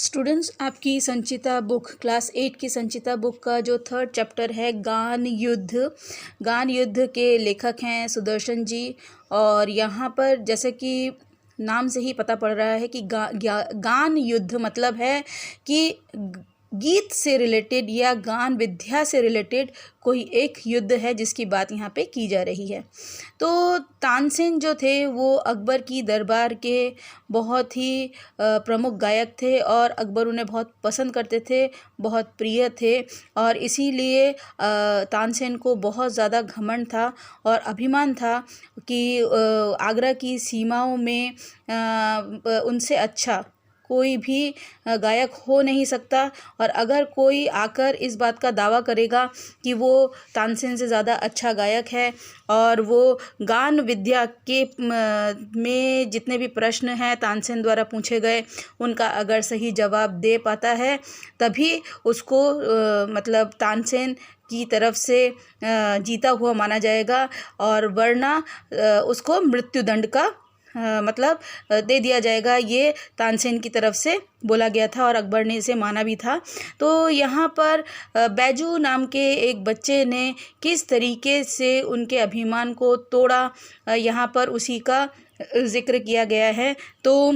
Students, आपकी संचिता book class 8 की संचिता book का जो थर्ड चैप्टर है गान युद्ध। गान युद्ध के लेखक हैं सुदर्शन जी। और यहाँ पर जैसे कि नाम से ही पता पड़ रहा है कि गान युद्ध मतलब है कि गीत से रिलेटेड या गान विद्या से रिलेटेड कोई एक युद्ध है जिसकी बात यहाँ पे की जा रही है। तो तानसेन जो थे वो अकबर की दरबार के बहुत ही प्रमुख गायक थे और अकबर उन्हें बहुत पसंद करते थे, बहुत प्रिय थे। और इसीलिए तानसेन को बहुत ज़्यादा घमंड था और अभिमान था कि आगरा की सीमाओं में उनसे अच्छा कोई भी गायक हो नहीं सकता। और अगर कोई आकर इस बात का दावा करेगा कि वो तानसेन से ज़्यादा अच्छा गायक है और वो गान विद्या के में जितने भी प्रश्न हैं तानसेन द्वारा पूछे गए उनका अगर सही जवाब दे पाता है तभी उसको मतलब तानसेन की तरफ से जीता हुआ माना जाएगा और वरना उसको मृत्युदंड का मतलब दे दिया जाएगा। ये तानसेन की तरफ से बोला गया था और अकबर ने इसे माना भी था। तो यहाँ पर बैजू नाम के एक बच्चे ने किस तरीके से उनके अभिमान को तोड़ा, यहाँ पर उसी का जिक्र किया गया है। तो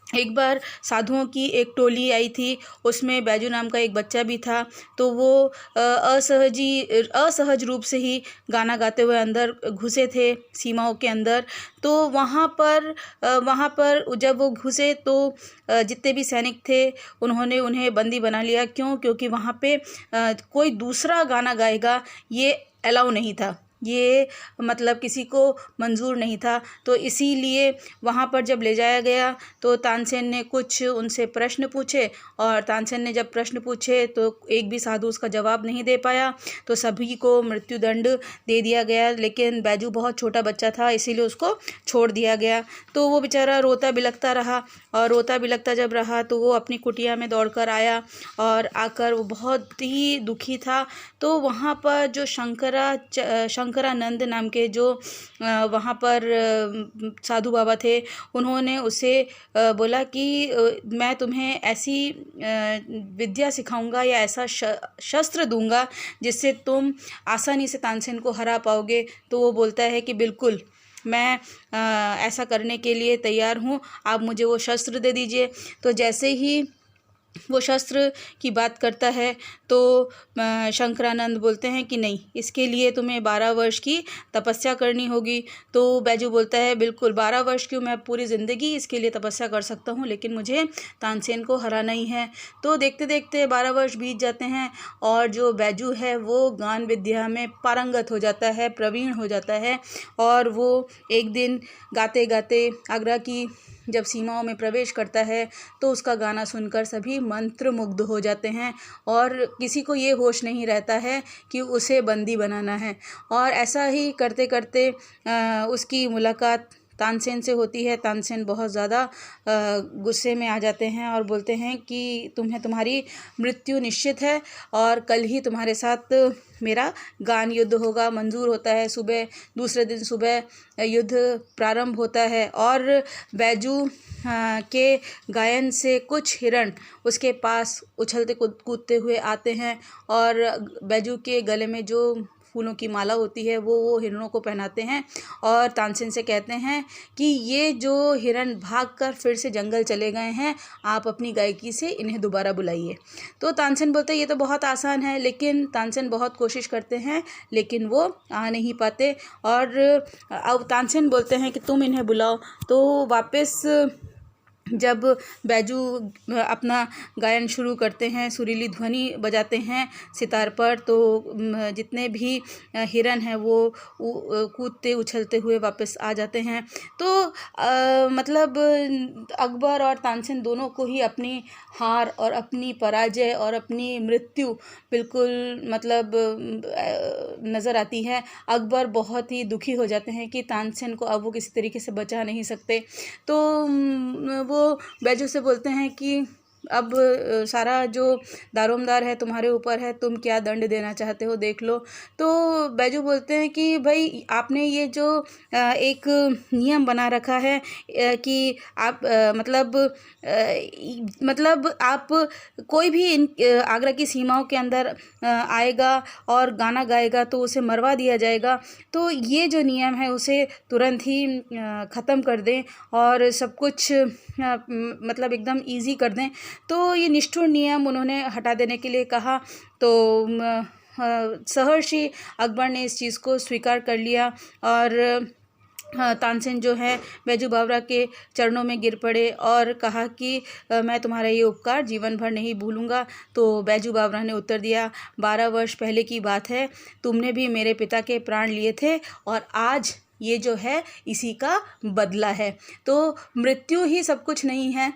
एक बार साधुओं की एक टोली आई थी, उसमें बैजू नाम का एक बच्चा भी था। तो वो असहज रूप से ही गाना गाते हुए अंदर घुसे थे सीमाओं के अंदर। तो वहाँ पर जब वो घुसे तो जितने भी सैनिक थे उन्होंने उन्हें बंदी बना लिया। क्योंकि वहाँ पे कोई दूसरा गाना गाएगा ये अलाउ नहीं था, ये मतलब किसी को मंजूर नहीं था। तो इसीलिए वहाँ पर जब ले जाया गया तो तानसेन ने कुछ उनसे प्रश्न पूछे और तानसेन ने जब प्रश्न पूछे तो एक भी साधु उसका जवाब नहीं दे पाया, तो सभी को मृत्युदंड दे दिया गया। लेकिन बैजू बहुत छोटा बच्चा था इसीलिए उसको छोड़ दिया गया। तो वो बेचारा रोता बिलखता रहा और रोता बिलखता जब रहा तो वो अपनी कुटिया में दौड़कर आया और आकर वो बहुत ही दुखी था। तो वहाँ पर जो शंकरानंद नाम के जो वहाँ पर साधु बाबा थे उन्होंने उसे बोला कि मैं तुम्हें ऐसी विद्या सिखाऊंगा या ऐसा शस्त्र दूंगा जिससे तुम आसानी से तानसेन को हरा पाओगे। तो वो बोलता है कि बिल्कुल मैं ऐसा करने के लिए तैयार हूँ, आप मुझे वो शस्त्र दे दीजिए। तो जैसे ही वो शस्त्र की बात करता है तो शंकरानंद बोलते हैं कि नहीं, इसके लिए तुम्हें 12 वर्ष की तपस्या करनी होगी। तो बैजू बोलता है बिल्कुल 12 वर्ष क्यों, मैं पूरी ज़िंदगी इसके लिए तपस्या कर सकता हूँ, लेकिन मुझे तानसेन को हराना ही है। तो देखते देखते 12 वर्ष बीत जाते हैं और जो बैजू है वो गान विद्या में पारंगत हो जाता है, प्रवीण हो जाता है। और वो एक दिन गाते गाते आगरा की जब सीमाओं में प्रवेश करता है तो उसका गाना सुनकर सभी मंत्रमुग्ध हो जाते हैं और किसी को ये होश नहीं रहता है कि उसे बंदी बनाना है। और ऐसा ही करते करते उसकी मुलाकात तानसेन से होती है। तानसेन बहुत ज़्यादा गुस्से में आ जाते हैं और बोलते हैं कि तुम्हारी मृत्यु निश्चित है और कल ही तुम्हारे साथ मेरा गान युद्ध होगा। मंजूर होता है, दूसरे दिन सुबह युद्ध प्रारंभ होता है और बैजू के गायन से कुछ हिरण उसके पास उछलते कूदते हुए आते हैं और बैजू के गले में जो फूलों की माला होती है वो हिरणों को पहनाते हैं और तानसेन से कहते हैं कि ये जो हिरण भागकर फिर से जंगल चले गए हैं, आप अपनी गायकी से इन्हें दोबारा बुलाइए। तो तानसेन बोलते हैं ये तो बहुत आसान है, लेकिन तानसेन बहुत कोशिश करते हैं लेकिन वो आ नहीं पाते। और अब तानसेन बोलते हैं कि तुम इन्हें बुलाओ। तो वापस जब बैजू अपना गायन शुरू करते हैं, सुरीली ध्वनि बजाते हैं सितार पर, तो जितने भी हिरन हैं वो कूदते उछलते हुए वापस आ जाते हैं। तो मतलब अकबर और तानसेन दोनों को ही अपनी हार और अपनी पराजय और अपनी मृत्यु बिल्कुल मतलब नज़र आती है। अकबर बहुत ही दुखी हो जाते हैं कि तानसेन को अब वो किसी तरीके से बचा नहीं सकते। तो वो बैजू से बोलते हैं कि अब सारा जो दारोमदार है तुम्हारे ऊपर है, तुम क्या दंड देना चाहते हो देख लो। तो बैजू बोलते हैं कि भाई आपने ये जो एक नियम बना रखा है कि आप मतलब आप कोई भी इन आगरा की सीमाओं के अंदर आएगा और गाना गाएगा तो उसे मरवा दिया जाएगा। तो ये जो नियम है उसे तुरंत ही ख़त्म कर दें और सब कुछ मतलब एकदम ईज़ी कर दें। तो ये निष्ठुर नियम उन्होंने हटा देने के लिए कहा। तो सहर्षि अकबर ने इस चीज़ को स्वीकार कर लिया और तानसेन जो है बैजू बावरा के चरणों में गिर पड़े और कहा कि मैं तुम्हारा ये उपकार जीवन भर नहीं भूलूंगा। तो बैजू बावरा ने उत्तर दिया, 12 वर्ष पहले की बात है, तुमने भी मेरे पिता के प्राण लिए थे और आज ये जो है इसी का बदला है। तो मृत्यु ही सब कुछ नहीं है,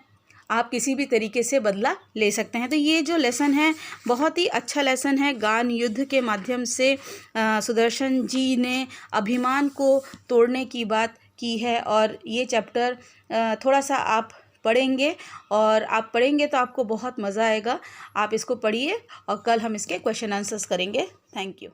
आप किसी भी तरीके से बदला ले सकते हैं। तो ये जो लेसन है बहुत ही अच्छा लेसन है। गान युद्ध के माध्यम से सुदर्शन जी ने अभिमान को तोड़ने की बात की है और ये चैप्टर थोड़ा सा आप पढ़ेंगे और आप पढ़ेंगे तो आपको बहुत मज़ा आएगा। आप इसको पढ़िए और कल हम इसके क्वेश्चन आंसर्स करेंगे। Thank you.